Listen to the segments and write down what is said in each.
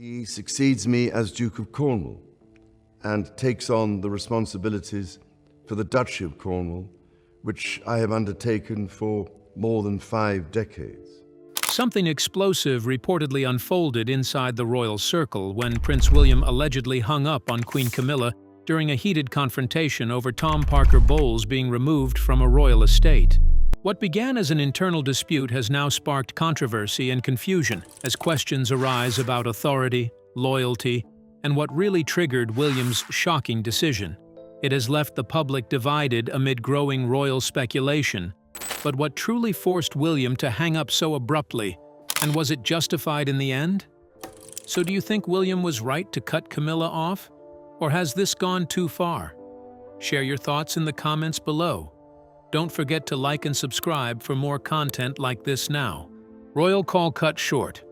He succeeds me as Duke of Cornwall and takes on the responsibilities for the Duchy of Cornwall, which I have undertaken for more than 5 decades. Something explosive reportedly unfolded inside the royal circle when Prince William allegedly hung up on Queen Camilla during a heated confrontation over Tom Parker Bowles being removed from a royal estate. What began as an internal dispute has now sparked controversy and confusion as questions arise about authority, loyalty, and what really triggered William's shocking decision. It has left the public divided amid growing royal speculation. But what truly forced William to hang up so abruptly, and was it justified in the end? So do you think William was right to cut Camilla off? Or has this gone too far? Share your thoughts in the comments below. Don't forget to like and subscribe for more content like this now. Royal call cut short.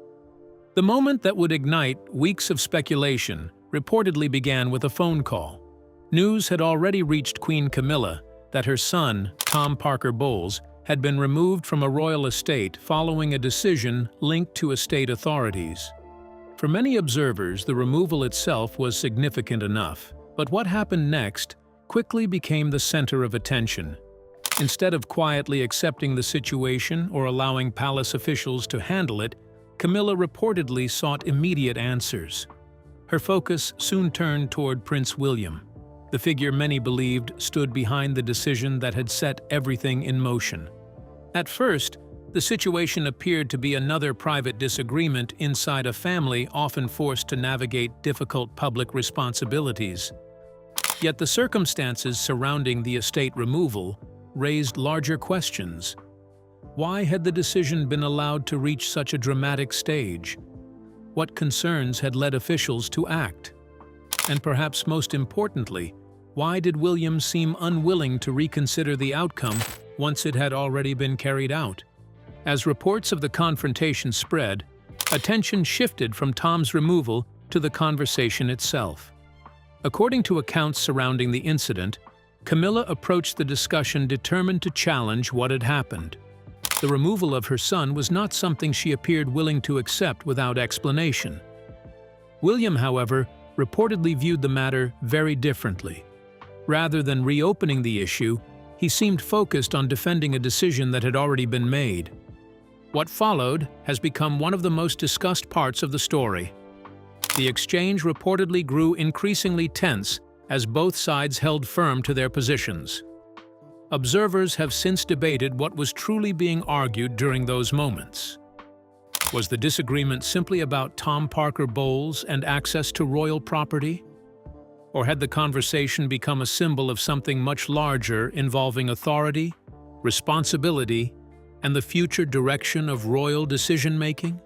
The moment that would ignite weeks of speculation reportedly began with a phone call. News had already reached Queen Camilla that her son, Tom Parker Bowles, had been removed from a royal estate following a decision linked to estate authorities. For many observers, the removal itself was significant enough, but what happened next quickly became the center of attention. Instead of quietly accepting the situation or allowing palace officials to handle it, Camilla reportedly sought immediate answers. Her focus soon turned toward Prince William, the figure many believed stood behind the decision that had set everything in motion. At first, the situation appeared to be another private disagreement inside a family often forced to navigate difficult public responsibilities. Yet the circumstances surrounding the estate removal raised larger questions. Why had the decision been allowed to reach such a dramatic stage? What concerns had led officials to act? And perhaps most importantly, why did William seem unwilling to reconsider the outcome once it had already been carried out? As reports of the confrontation spread, attention shifted from Tom's removal to the conversation itself. According to accounts surrounding the incident, Camilla approached the discussion determined to challenge what had happened. The removal of her son was not something she appeared willing to accept without explanation. William, however, reportedly viewed the matter very differently. Rather than reopening the issue, he seemed focused on defending a decision that had already been made. What followed has become one of the most discussed parts of the story. The exchange reportedly grew increasingly tense as both sides held firm to their positions. Observers have since debated what was truly being argued during those moments. Was the disagreement simply about Tom Parker Bowles and access to royal property? Or had the conversation become a symbol of something much larger involving authority, responsibility, and the future direction of royal decision-making?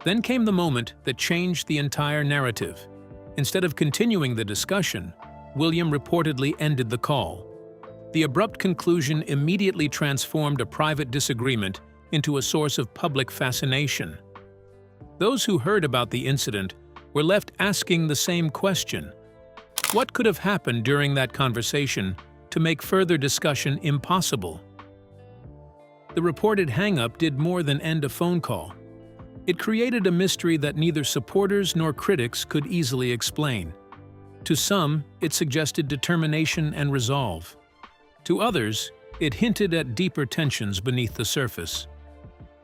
Then came the moment that changed the entire narrative. Instead of continuing the discussion, William reportedly ended the call. The abrupt conclusion immediately transformed a private disagreement into a source of public fascination. Those who heard about the incident were left asking the same question. What could have happened during that conversation to make further discussion impossible? The reported hang-up did more than end a phone call. It created a mystery that neither supporters nor critics could easily explain. To some, it suggested determination and resolve. To others, it hinted at deeper tensions beneath the surface.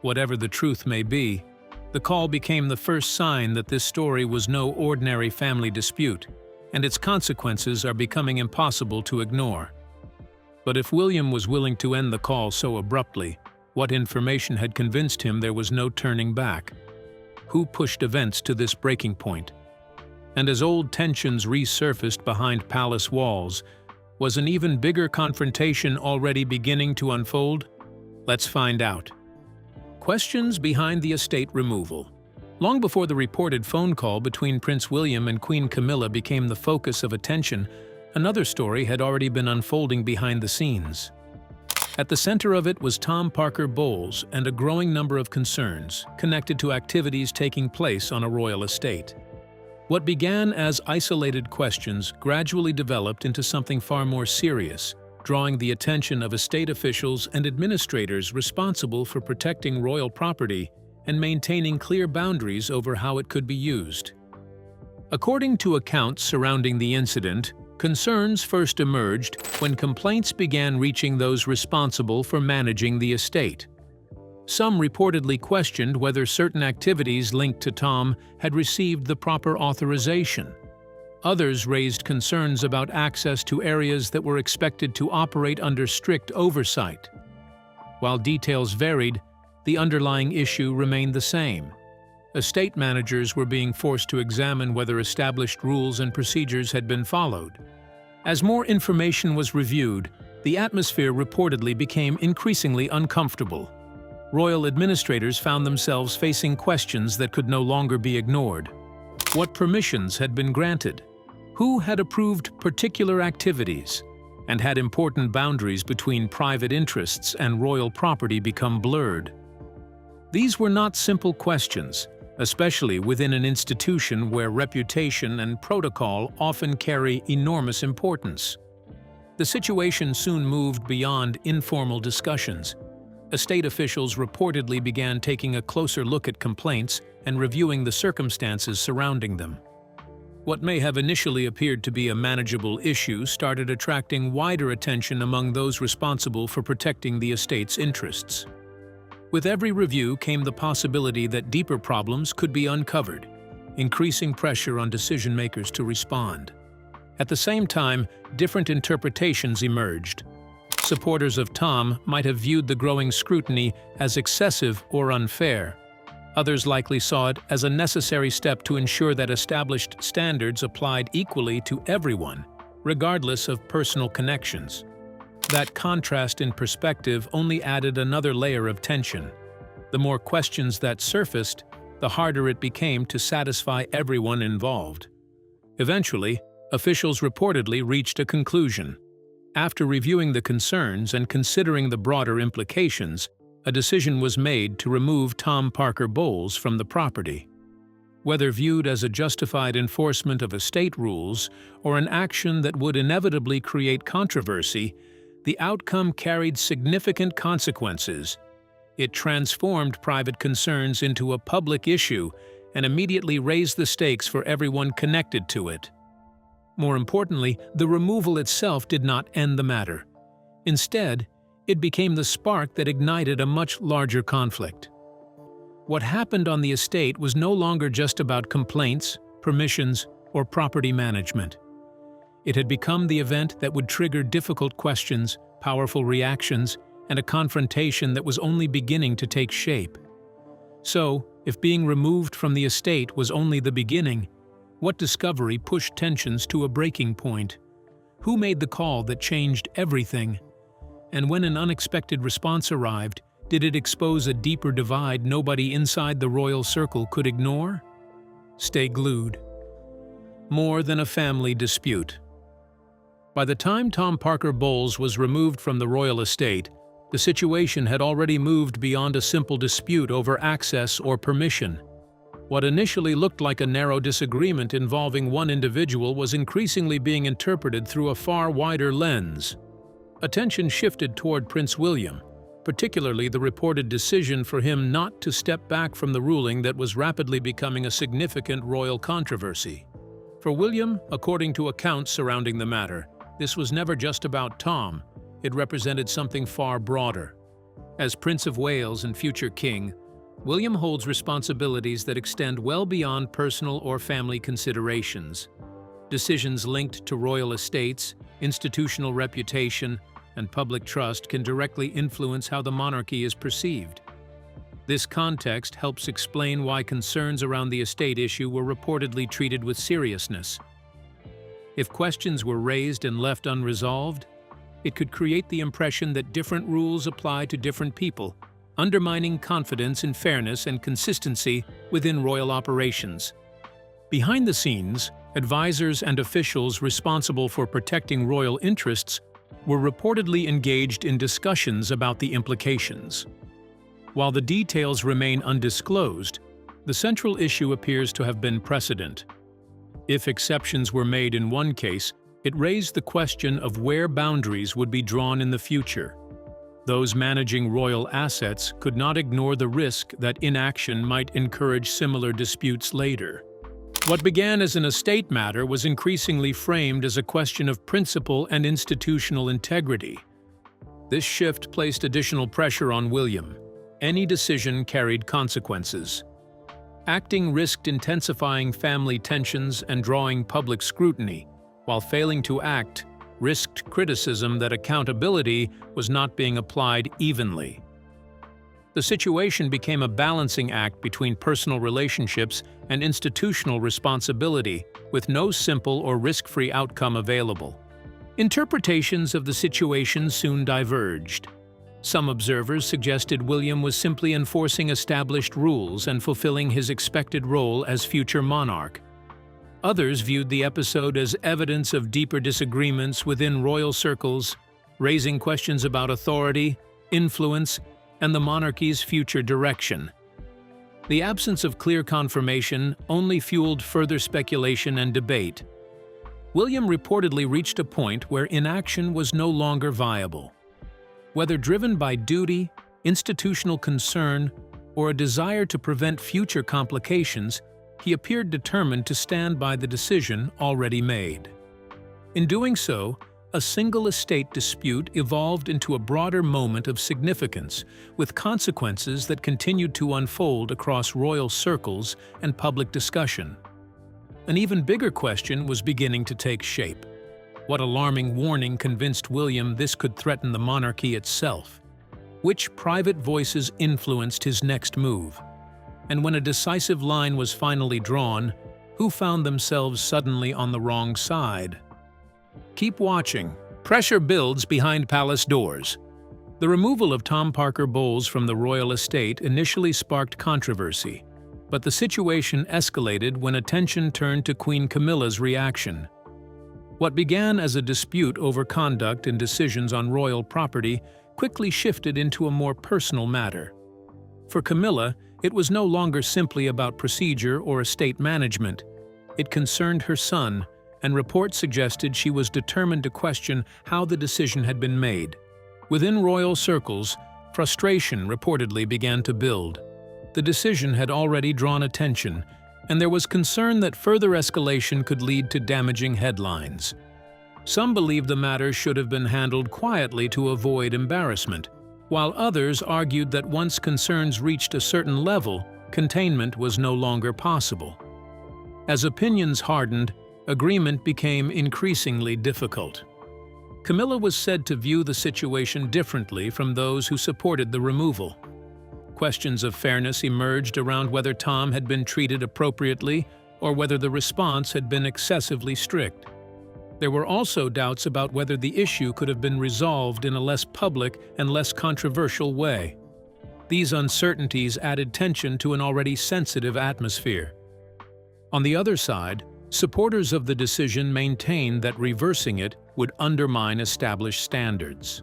Whatever the truth may be, the call became the first sign that this story was no ordinary family dispute, and its consequences are becoming impossible to ignore. But if William was willing to end the call so abruptly, what information had convinced him there was no turning back? Who pushed events to this breaking point? And as old tensions resurfaced behind palace walls, was an even bigger confrontation already beginning to unfold? Let's find out. Questions behind the estate removal. Long before the reported phone call between Prince William and Queen Camilla became the focus of attention, another story had already been unfolding behind the scenes. At the center of it was Tom Parker Bowles and a growing number of concerns connected to activities taking place on a royal estate. What began as isolated questions gradually developed into something far more serious, drawing the attention of estate officials and administrators responsible for protecting royal property and maintaining clear boundaries over how it could be used. According to accounts surrounding the incident, concerns first emerged when complaints began reaching those responsible for managing the estate. Some reportedly questioned whether certain activities linked to Tom had received the proper authorization. Others raised concerns about access to areas that were expected to operate under strict oversight. While details varied, the underlying issue remained the same. Estate managers were being forced to examine whether established rules and procedures had been followed. As more information was reviewed, the atmosphere reportedly became increasingly uncomfortable. Royal administrators found themselves facing questions that could no longer be ignored. What permissions had been granted? Who had approved particular activities? And had important boundaries between private interests and royal property become blurred? These were not simple questions, especially within an institution where reputation and protocol often carry enormous importance. The situation soon moved beyond informal discussions. Estate officials reportedly began taking a closer look at complaints and reviewing the circumstances surrounding them. What may have initially appeared to be a manageable issue started attracting wider attention among those responsible for protecting the estate's interests. With every review came the possibility that deeper problems could be uncovered, increasing pressure on decision-makers to respond. At the same time, different interpretations emerged. Supporters of Tom might have viewed the growing scrutiny as excessive or unfair. Others likely saw it as a necessary step to ensure that established standards applied equally to everyone, regardless of personal connections. That contrast in perspective only added another layer of tension. The more questions that surfaced, the harder it became to satisfy everyone involved. Eventually, officials reportedly reached a conclusion. After reviewing the concerns and considering the broader implications, a decision was made to remove Tom Parker Bowles from the property. Whether viewed as a justified enforcement of estate rules or an action that would inevitably create controversy, the outcome carried significant consequences. It transformed private concerns into a public issue and immediately raised the stakes for everyone connected to it. More importantly, the removal itself did not end the matter. Instead, it became the spark that ignited a much larger conflict. What happened on the estate was no longer just about complaints, permissions, or property management. It had become the event that would trigger difficult questions, powerful reactions, and a confrontation that was only beginning to take shape. So, if being removed from the estate was only the beginning, what discovery pushed tensions to a breaking point? Who made the call that changed everything? And when an unexpected response arrived, did it expose a deeper divide nobody inside the royal circle could ignore? Stay glued. More than a family dispute. By the time Tom Parker Bowles was removed from the royal estate, the situation had already moved beyond a simple dispute over access or permission. What initially looked like a narrow disagreement involving one individual was increasingly being interpreted through a far wider lens. Attention shifted toward Prince William, particularly the reported decision for him not to step back from the ruling that was rapidly becoming a significant royal controversy. For William, according to accounts surrounding the matter, this was never just about Tom. It represented something far broader. As Prince of Wales and future king, William holds responsibilities that extend well beyond personal or family considerations. Decisions linked to royal estates, institutional reputation, and public trust can directly influence how the monarchy is perceived. This context helps explain why concerns around the estate issue were reportedly treated with seriousness. If questions were raised and left unresolved, it could create the impression that different rules apply to different people, undermining confidence in fairness and consistency within royal operations. Behind the scenes, advisors and officials responsible for protecting royal interests were reportedly engaged in discussions about the implications. While the details remain undisclosed, the central issue appears to have been precedent. If exceptions were made in one case, it raised the question of where boundaries would be drawn in the future. Those managing royal assets could not ignore the risk that inaction might encourage similar disputes later. What began as an estate matter was increasingly framed as a question of principle and institutional integrity. This shift placed additional pressure on William. Any decision carried consequences. Acting risked intensifying family tensions and drawing public scrutiny, while failing to act risked criticism that accountability was not being applied evenly. The situation became a balancing act between personal relationships and institutional responsibility, with no simple or risk-free outcome available. Interpretations of the situation soon diverged. Some observers suggested William was simply enforcing established rules and fulfilling his expected role as future monarch. Others viewed the episode as evidence of deeper disagreements within royal circles, raising questions about authority, influence, and the monarchy's future direction. The absence of clear confirmation only fueled further speculation and debate. William reportedly reached a point where inaction was no longer viable. Whether driven by duty, institutional concern, or a desire to prevent future complications, he appeared determined to stand by the decision already made. In doing so, a single estate dispute evolved into a broader moment of significance, with consequences that continued to unfold across royal circles and public discussion. An even bigger question was beginning to take shape. What alarming warning convinced William this could threaten the monarchy itself? Which private voices influenced his next move? And when a decisive line was finally drawn, who found themselves suddenly on the wrong side? Keep watching. Pressure builds behind palace doors. The removal of Tom Parker Bowles from the royal estate initially sparked controversy, but the situation escalated when attention turned to Queen Camilla's reaction. What began as a dispute over conduct and decisions on royal property quickly shifted into a more personal matter. For Camilla, it was no longer simply about procedure or estate management. It concerned her son, and reports suggested she was determined to question how the decision had been made. Within royal circles, frustration reportedly began to build. The decision had already drawn attention, and there was concern that further escalation could lead to damaging headlines. Some believed the matter should have been handled quietly to avoid embarrassment, while others argued that once concerns reached a certain level, containment was no longer possible. As opinions hardened, agreement became increasingly difficult. Camilla was said to view the situation differently from those who supported the removal. Questions of fairness emerged around whether Tom had been treated appropriately or whether the response had been excessively strict. There were also doubts about whether the issue could have been resolved in a less public and less controversial way. These uncertainties added tension to an already sensitive atmosphere. On the other side, supporters of the decision maintained that reversing it would undermine established standards.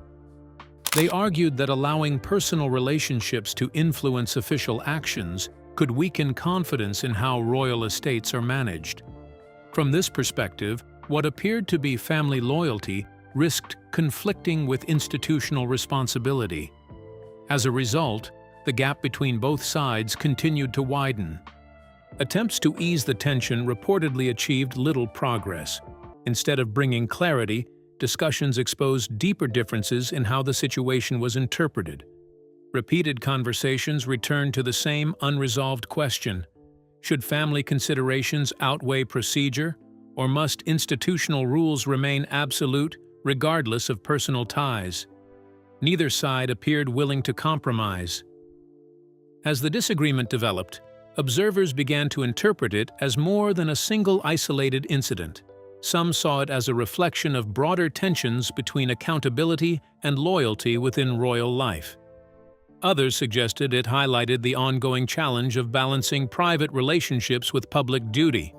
They argued that allowing personal relationships to influence official actions could weaken confidence in how royal estates are managed. From this perspective, what appeared to be family loyalty risked conflicting with institutional responsibility. As a result, the gap between both sides continued to widen. Attempts to ease the tension reportedly achieved little progress. Instead of bringing clarity, discussions exposed deeper differences in how the situation was interpreted. Repeated conversations returned to the same unresolved question: should family considerations outweigh procedure, or must institutional rules remain absolute regardless of personal ties? Neither side appeared willing to compromise. As the disagreement developed, observers began to interpret it as more than a single isolated incident. Some saw it as a reflection of broader tensions between accountability and loyalty within royal life. Others suggested it highlighted the ongoing challenge of balancing private relationships with public duty.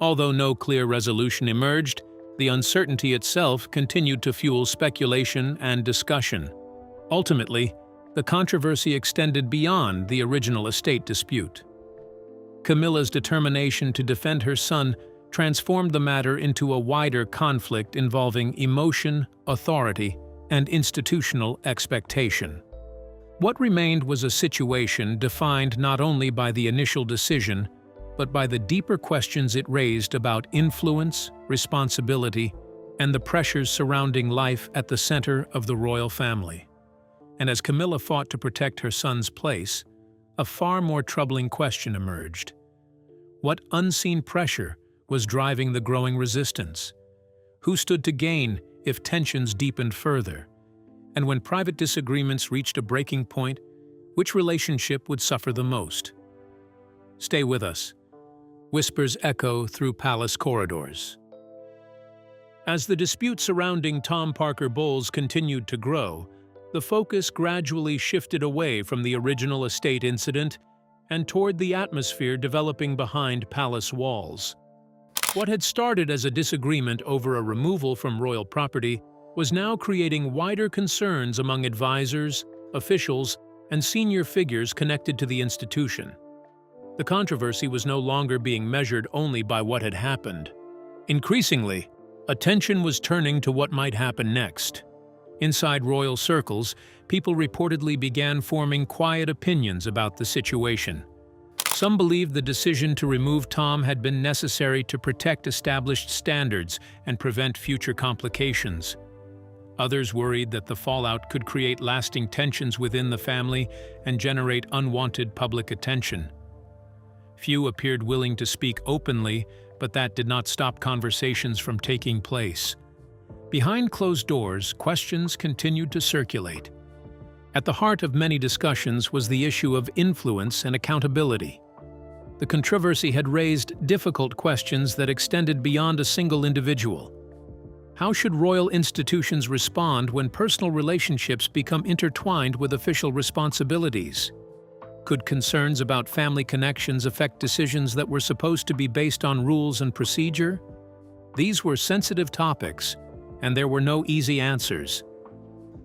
Although no clear resolution emerged, the uncertainty itself continued to fuel speculation and discussion. Ultimately, the controversy extended beyond the original estate dispute. Camilla's determination to defend her son transformed the matter into a wider conflict involving emotion, authority, and institutional expectation. What remained was a situation defined not only by the initial decision, but by the deeper questions it raised about influence, responsibility, and the pressures surrounding life at the center of the royal family. And as Camilla fought to protect her son's place, a far more troubling question emerged. What unseen pressure was driving the growing resistance? Who stood to gain if tensions deepened further? And when private disagreements reached a breaking point, which relationship would suffer the most? Stay with us. Whispers echo through palace corridors. As the dispute surrounding Tom Parker Bowles continued to grow, the focus gradually shifted away from the original estate incident and toward the atmosphere developing behind palace walls. What had started as a disagreement over a removal from royal property was now creating wider concerns among advisors, officials, and senior figures connected to the institution. The controversy was no longer being measured only by what had happened. Increasingly, attention was turning to what might happen next. Inside royal circles, people reportedly began forming quiet opinions about the situation. Some believed the decision to remove Tom had been necessary to protect established standards and prevent future complications. Others worried that the fallout could create lasting tensions within the family and generate unwanted public attention. Few appeared willing to speak openly, but that did not stop conversations from taking place. Behind closed doors, questions continued to circulate. At the heart of many discussions was the issue of influence and accountability. The controversy had raised difficult questions that extended beyond a single individual. How should royal institutions respond when personal relationships become intertwined with official responsibilities? Could concerns about family connections affect decisions that were supposed to be based on rules and procedure? These were sensitive topics, and there were no easy answers.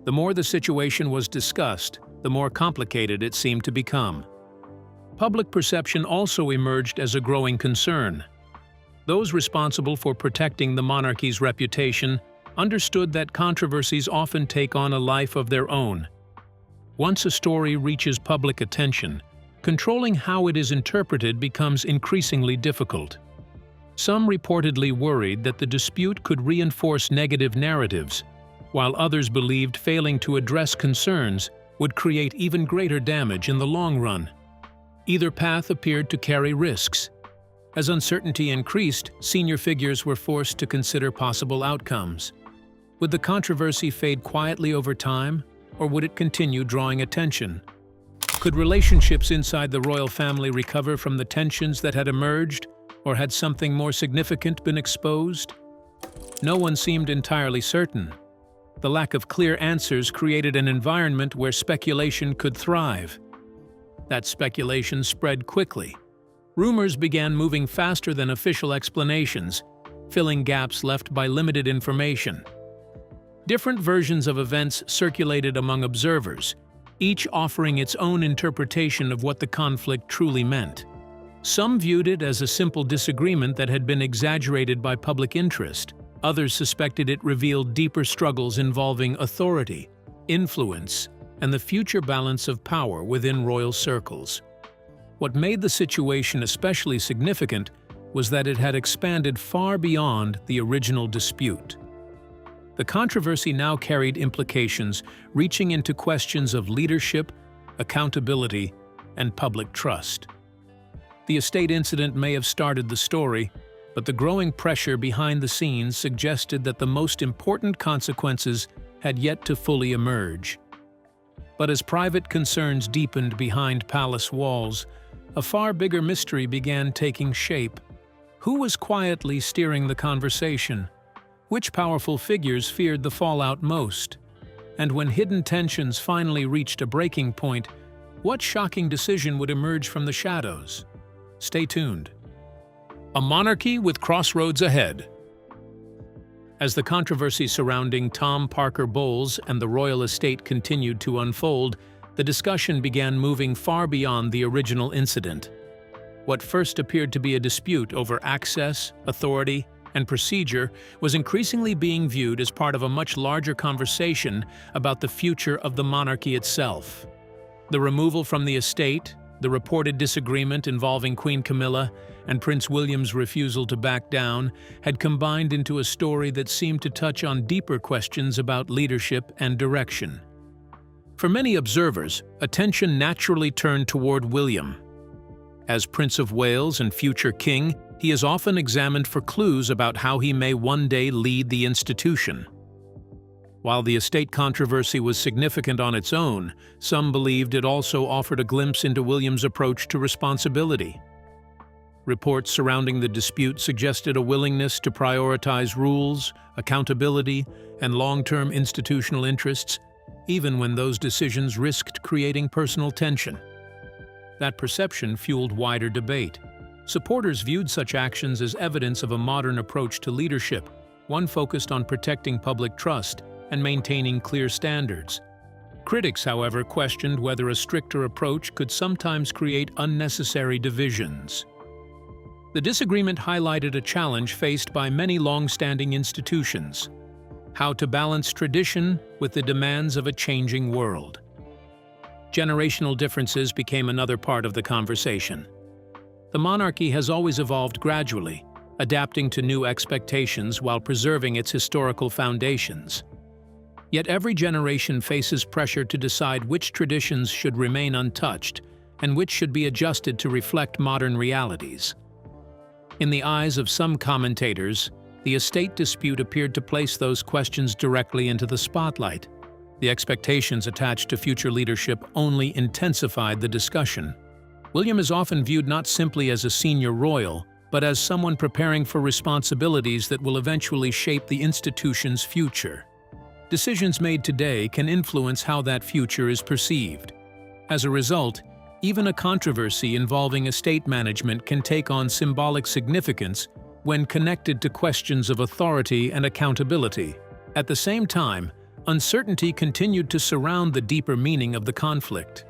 The more the situation was discussed, the more complicated it seemed to become. Public perception also emerged as a growing concern. Those responsible for protecting the monarchy's reputation understood that controversies often take on a life of their own. Once a story reaches public attention, controlling how it is interpreted becomes increasingly difficult. Some reportedly worried that the dispute could reinforce negative narratives, while others believed failing to address concerns would create even greater damage in the long run. Either path appeared to carry risks. As uncertainty increased, senior figures were forced to consider possible outcomes. Would the controversy fade quietly over time, or would it continue drawing attention? Could relationships inside the royal family recover from the tensions that had emerged, or had something more significant been exposed? No one seemed entirely certain. The lack of clear answers created an environment where speculation could thrive. That speculation spread quickly. Rumors began moving faster than official explanations, filling gaps left by limited information. Different versions of events circulated among observers, each offering its own interpretation of what the conflict truly meant. Some viewed it as a simple disagreement that had been exaggerated by public interest. Others suspected it revealed deeper struggles involving authority, influence, and the future balance of power within royal circles. What made the situation especially significant was that it had expanded far beyond the original dispute. The controversy now carried implications reaching into questions of leadership, accountability, and public trust. The estate incident may have started the story, but the growing pressure behind the scenes suggested that the most important consequences had yet to fully emerge. But as private concerns deepened behind palace walls, a far bigger mystery began taking shape. Who was quietly steering the conversation? Which powerful figures feared the fallout most? And when hidden tensions finally reached a breaking point, what shocking decision would emerge from the shadows? Stay tuned. A monarchy with crossroads ahead. As the controversy surrounding Tom Parker Bowles and the royal estate continued to unfold, the discussion began moving far beyond the original incident. What first appeared to be a dispute over access, authority, and procedure was increasingly being viewed as part of a much larger conversation about the future of the monarchy itself. The removal from the estate, the reported disagreement involving Queen Camilla, and Prince William's refusal to back down had combined into a story that seemed to touch on deeper questions about leadership and direction. For many observers, attention naturally turned toward William. As Prince of Wales and future king, he is often examined for clues about how he may one day lead the institution. While the estate controversy was significant on its own, some believed it also offered a glimpse into William's approach to responsibility. Reports surrounding the dispute suggested a willingness to prioritize rules, accountability, and long-term institutional interests, even when those decisions risked creating personal tension. That perception fueled wider debate. Supporters viewed such actions as evidence of a modern approach to leadership, one focused on protecting public trust and maintaining clear standards. Critics, however, questioned whether a stricter approach could sometimes create unnecessary divisions. The disagreement highlighted a challenge faced by many long-standing institutions: how to balance tradition with the demands of a changing world. Generational differences became another part of the conversation. The monarchy has always evolved gradually, adapting to new expectations while preserving its historical foundations. Yet every generation faces pressure to decide which traditions should remain untouched and which should be adjusted to reflect modern realities. In the eyes of some commentators, the estate dispute appeared to place those questions directly into the spotlight. The expectations attached to future leadership only intensified the discussion. William is often viewed not simply as a senior royal, but as someone preparing for responsibilities that will eventually shape the institution's future. Decisions made today can influence how that future is perceived. As a result, even a controversy involving estate management can take on symbolic significance when connected to questions of authority and accountability. At the same time, uncertainty continued to surround the deeper meaning of the conflict.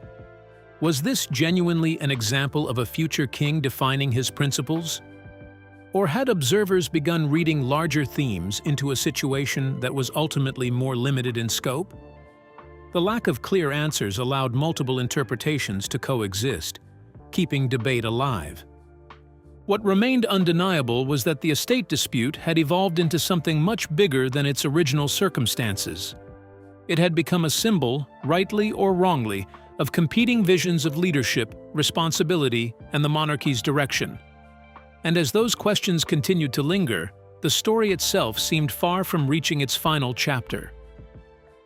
Was this genuinely an example of a future king defining his principles? Or had observers begun reading larger themes into a situation that was ultimately more limited in scope? The lack of clear answers allowed multiple interpretations to coexist, keeping debate alive. What remained undeniable was that the estate dispute had evolved into something much bigger than its original circumstances. It had become a symbol, rightly or wrongly, of competing visions of leadership, responsibility, and the monarchy's direction. And as those questions continued to linger, the story itself seemed far from reaching its final chapter.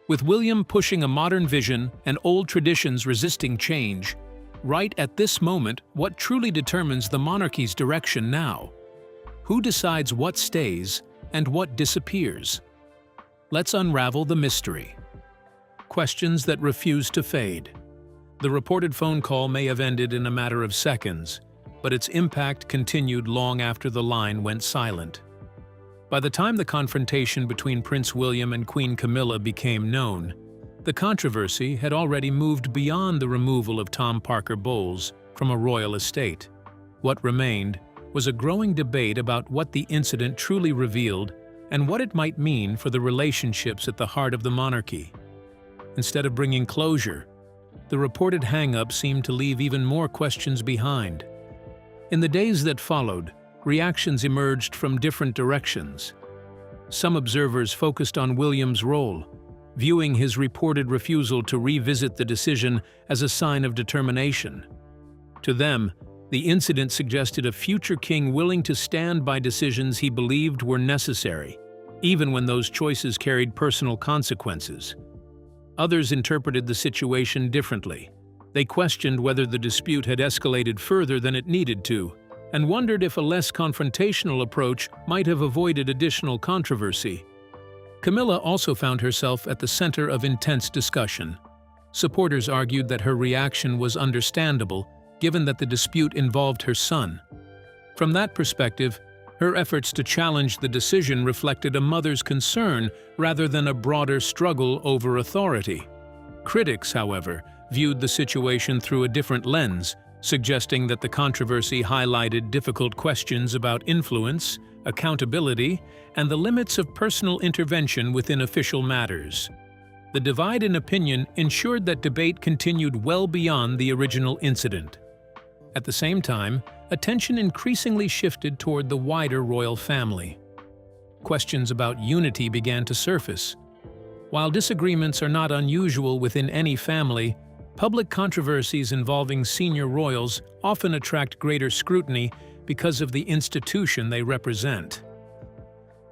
With William pushing a modern vision and old traditions resisting change, right at this moment, what truly determines the monarchy's direction now? Who decides what stays and what disappears? Let's unravel the mystery. Questions that refuse to fade. The reported phone call may have ended in a matter of seconds, but its impact continued long after the line went silent. By the time the confrontation between Prince William and Queen Camilla became known, the controversy had already moved beyond the removal of Tom Parker Bowles from a royal estate. What remained was a growing debate about what the incident truly revealed and what it might mean for the relationships at the heart of the monarchy. Instead of bringing closure, the reported hang-up seemed to leave even more questions behind. In the days that followed, reactions emerged from different directions. Some observers focused on William's role, viewing his reported refusal to revisit the decision as a sign of determination. To them, the incident suggested a future king willing to stand by decisions he believed were necessary, even when those choices carried personal consequences. Others interpreted the situation differently. They questioned whether the dispute had escalated further than it needed to, and wondered if a less confrontational approach might have avoided additional controversy. Camilla also found herself at the center of intense discussion. Supporters argued that her reaction was understandable, given that the dispute involved her son. From that perspective, her efforts to challenge the decision reflected a mother's concern rather than a broader struggle over authority. Critics, however, viewed the situation through a different lens, suggesting that the controversy highlighted difficult questions about influence, accountability, and the limits of personal intervention within official matters. The divide in opinion ensured that debate continued well beyond the original incident. At the same time, attention increasingly shifted toward the wider royal family. Questions about unity began to surface. While disagreements are not unusual within any family, public controversies involving senior royals often attract greater scrutiny because of the institution they represent.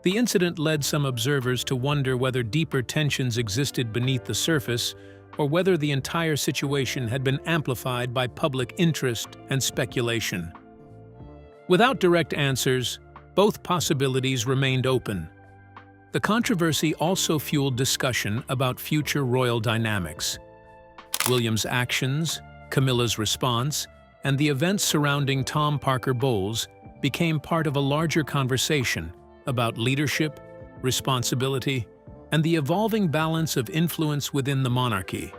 The incident led some observers to wonder whether deeper tensions existed beneath the surface or whether the entire situation had been amplified by public interest and speculation. Without direct answers, both possibilities remained open. The controversy also fueled discussion about future royal dynamics. William's actions, Camilla's response, and the events surrounding Tom Parker Bowles became part of a larger conversation about leadership, responsibility, and the evolving balance of influence within the monarchy.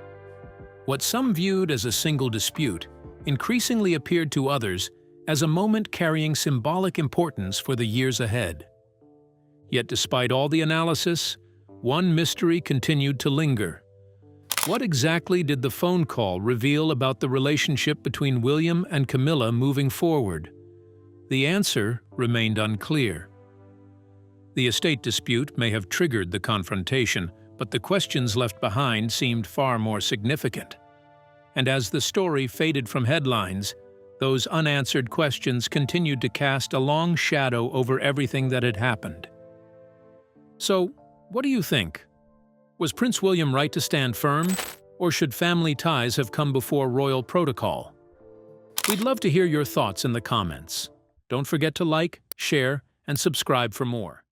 What some viewed as a single dispute increasingly appeared to others as a moment carrying symbolic importance for the years ahead. Yet despite all the analysis, one mystery continued to linger. What exactly did the phone call reveal about the relationship between William and Camilla moving forward? The answer remained unclear. The estate dispute may have triggered the confrontation, but the questions left behind seemed far more significant. And as the story faded from headlines, those unanswered questions continued to cast a long shadow over everything that had happened. So, what do you think? Was Prince William right to stand firm, or should family ties have come before royal protocol? We'd love to hear your thoughts in the comments. Don't forget to like, share, and subscribe for more.